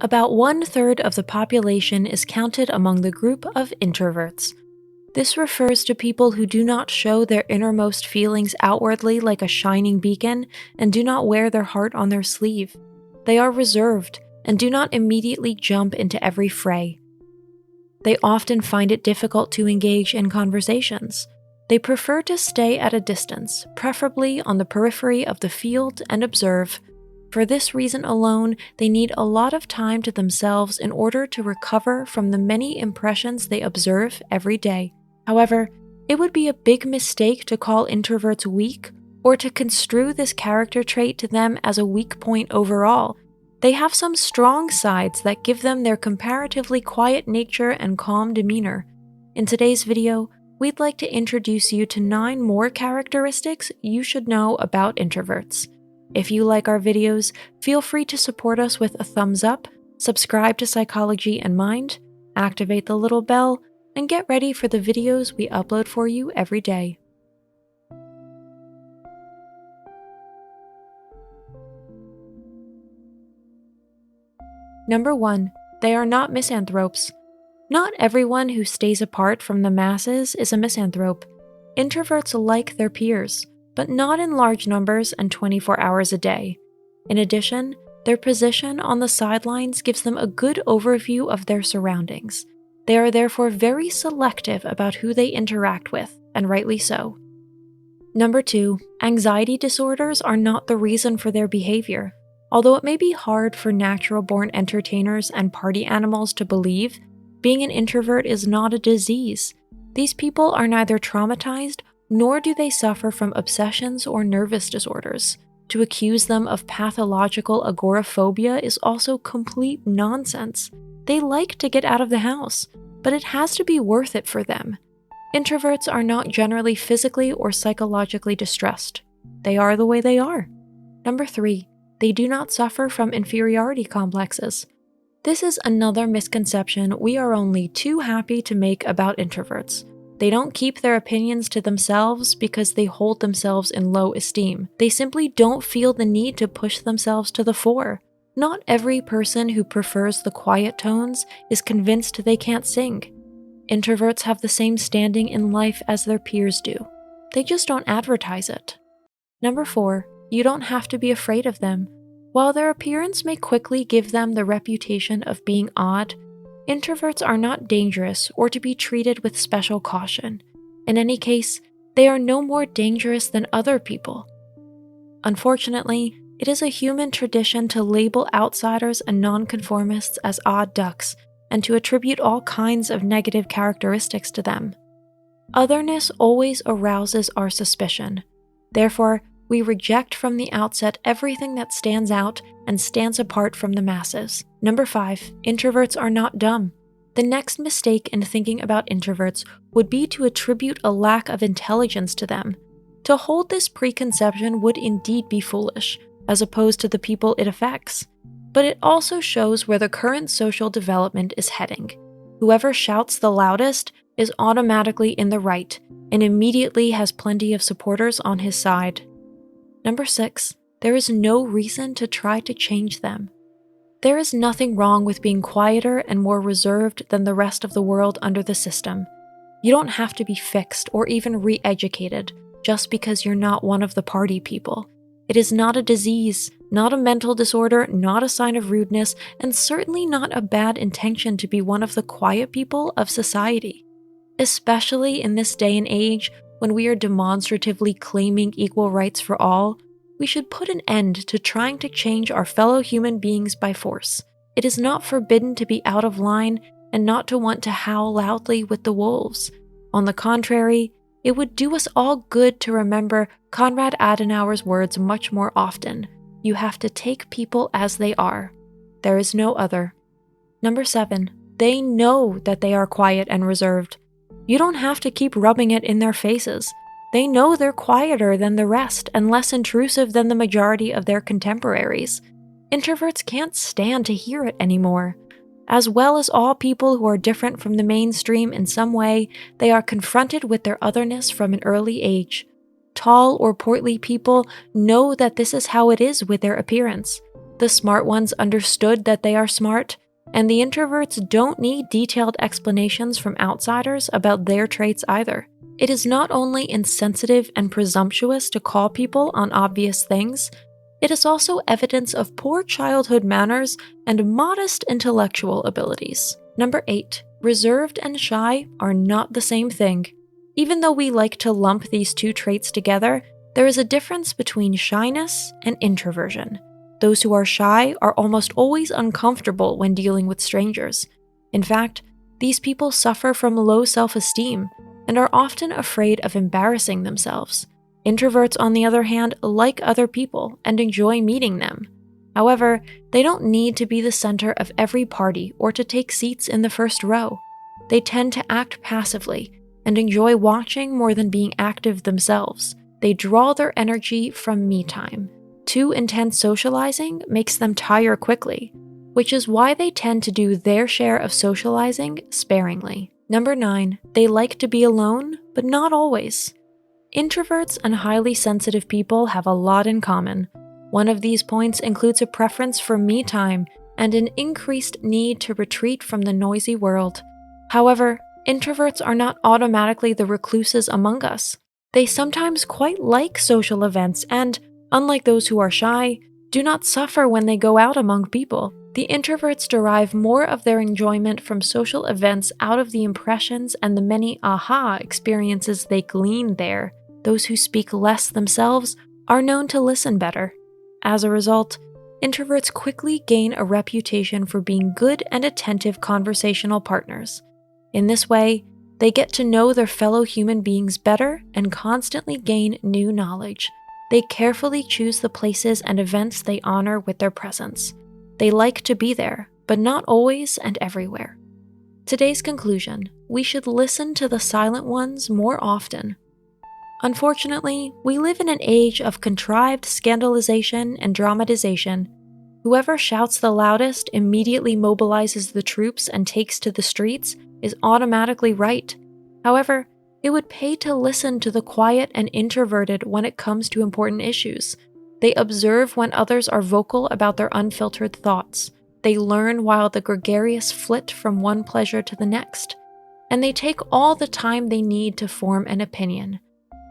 About 1/3 of the population is counted among the group of introverts. This refers to people who do not show their innermost feelings outwardly like a shining beacon and do not wear their heart on their sleeve. They are reserved and do not immediately jump into every fray. They often find it difficult to engage in conversations. They prefer to stay at a distance, preferably on the periphery of the field, and observe. For this reason alone, they need a lot of time to themselves in order to recover from the many impressions they observe every day. However, it would be a big mistake to call introverts weak or to construe this character trait to them as a weak point overall. They have some strong sides that give them their comparatively quiet nature and calm demeanor. In today's video, we'd like to introduce you to 9 more characteristics you should know about introverts. If you like our videos, feel free to support us with a thumbs up, subscribe to Psychology and Mind, activate the little bell, and get ready for the videos we upload for you every day. Number 1. They are not misanthropes. Not everyone who stays apart from the masses is a misanthrope. Introverts like their peers, but not in large numbers and 24 hours a day. In addition, their position on the sidelines gives them a good overview of their surroundings. They are therefore very selective about who they interact with, and rightly so. Number 2. Anxiety disorders are not the reason for their behavior. Although it may be hard for natural-born entertainers and party animals to believe, being an introvert is not a disease. These people are neither traumatized, nor do they suffer from obsessions or nervous disorders. To accuse them of pathological agoraphobia is also complete nonsense. They like to get out of the house, but it has to be worth it for them. Introverts are not generally physically or psychologically distressed. They are the way they are. Number 3. They do not suffer from inferiority complexes. This is another misconception we are only too happy to make about introverts. They don't keep their opinions to themselves because they hold themselves in low esteem. They simply don't feel the need to push themselves to the fore. Not every person who prefers the quiet tones is convinced they can't sing. Introverts have the same standing in life as their peers do. They just don't advertise it. Number 4. You don't have to be afraid of them. While their appearance may quickly give them the reputation of being odd, introverts are not dangerous or to be treated with special caution. In any case, they are no more dangerous than other people. Unfortunately, it is a human tradition to label outsiders and nonconformists as odd ducks and to attribute all kinds of negative characteristics to them. Otherness always arouses our suspicion. Therefore, we reject from the outset everything that stands out and stands apart from the masses. Number 5. Introverts are not dumb. The next mistake in thinking about introverts would be to attribute a lack of intelligence to them. To hold this preconception would indeed be foolish, as opposed to the people it affects. But it also shows where the current social development is heading. Whoever shouts the loudest is automatically in the right and immediately has plenty of supporters on his side. Number 6. There is no reason to try to change them. There is nothing wrong with being quieter and more reserved than the rest of the world under the system. You don't have to be fixed or even re-educated just because you're not one of the party people. It is not a disease, not a mental disorder, not a sign of rudeness, and certainly not a bad intention to be one of the quiet people of society. Especially in this day and age, when we are demonstratively claiming equal rights for all, we should put an end to trying to change our fellow human beings by force. It is not forbidden to be out of line and not to want to howl loudly with the wolves. On the contrary, it would do us all good to remember Konrad Adenauer's words much more often. You have to take people as they are. There is no other. Number 7. They know that they are quiet and reserved. You don't have to keep rubbing it in their faces. They know they're quieter than the rest and less intrusive than the majority of their contemporaries. Introverts can't stand to hear it anymore. As well as all people who are different from the mainstream in some way, they are confronted with their otherness from an early age. Tall or portly people know that this is how it is with their appearance. The smart ones understood that they are smart, and the introverts don't need detailed explanations from outsiders about their traits either. It is not only insensitive and presumptuous to call people on obvious things, it is also evidence of poor childhood manners and modest intellectual abilities. Number 8. Reserved and shy are not the same thing. Even though we like to lump these two traits together, there is a difference between shyness and introversion. Those who are shy are almost always uncomfortable when dealing with strangers. In fact, these people suffer from low self-esteem and are often afraid of embarrassing themselves. Introverts, on the other hand, like other people and enjoy meeting them. However, they don't need to be the center of every party or to take seats in the first row. They tend to act passively and enjoy watching more than being active themselves. They draw their energy from me time. Too intense socializing makes them tire quickly, which is why they tend to do their share of socializing sparingly. Number 9, they like to be alone, but not always. Introverts and highly sensitive people have a lot in common. One of these points includes a preference for me time and an increased need to retreat from the noisy world. However, introverts are not automatically the recluses among us. They sometimes quite like social events and, unlike those who are shy, do not suffer when they go out among people. The introverts derive more of their enjoyment from social events out of the impressions and the many aha experiences they glean there. Those who speak less themselves are known to listen better. As a result, introverts quickly gain a reputation for being good and attentive conversational partners. In this way, they get to know their fellow human beings better and constantly gain new knowledge. They carefully choose the places and events they honor with their presence. They like to be there, but not always and everywhere. Today's conclusion: we should listen to the silent ones more often. Unfortunately, we live in an age of contrived scandalization and dramatization. Whoever shouts the loudest, immediately mobilizes the troops, and takes to the streets is automatically right. However, it would pay to listen to the quiet and introverted when it comes to important issues. They observe when others are vocal about their unfiltered thoughts. They learn while the gregarious flit from one pleasure to the next. And they take all the time they need to form an opinion.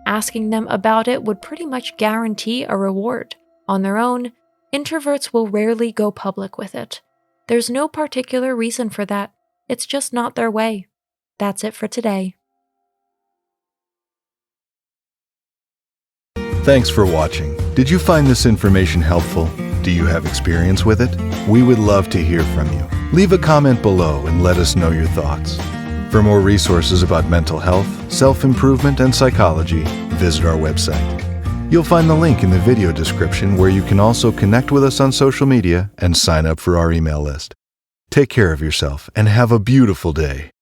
Asking them about it would pretty much guarantee a reward. On their own, introverts will rarely go public with it. There's no particular reason for that. It's just not their way. That's it for today. Thanks for watching. Did you find this information helpful? Do you have experience with it? We would love to hear from you. Leave a comment below and let us know your thoughts. For more resources about mental health, self-improvement, and psychology, visit our website. You'll find the link in the video description where you can also connect with us on social media and sign up for our email list. Take care of yourself and have a beautiful day.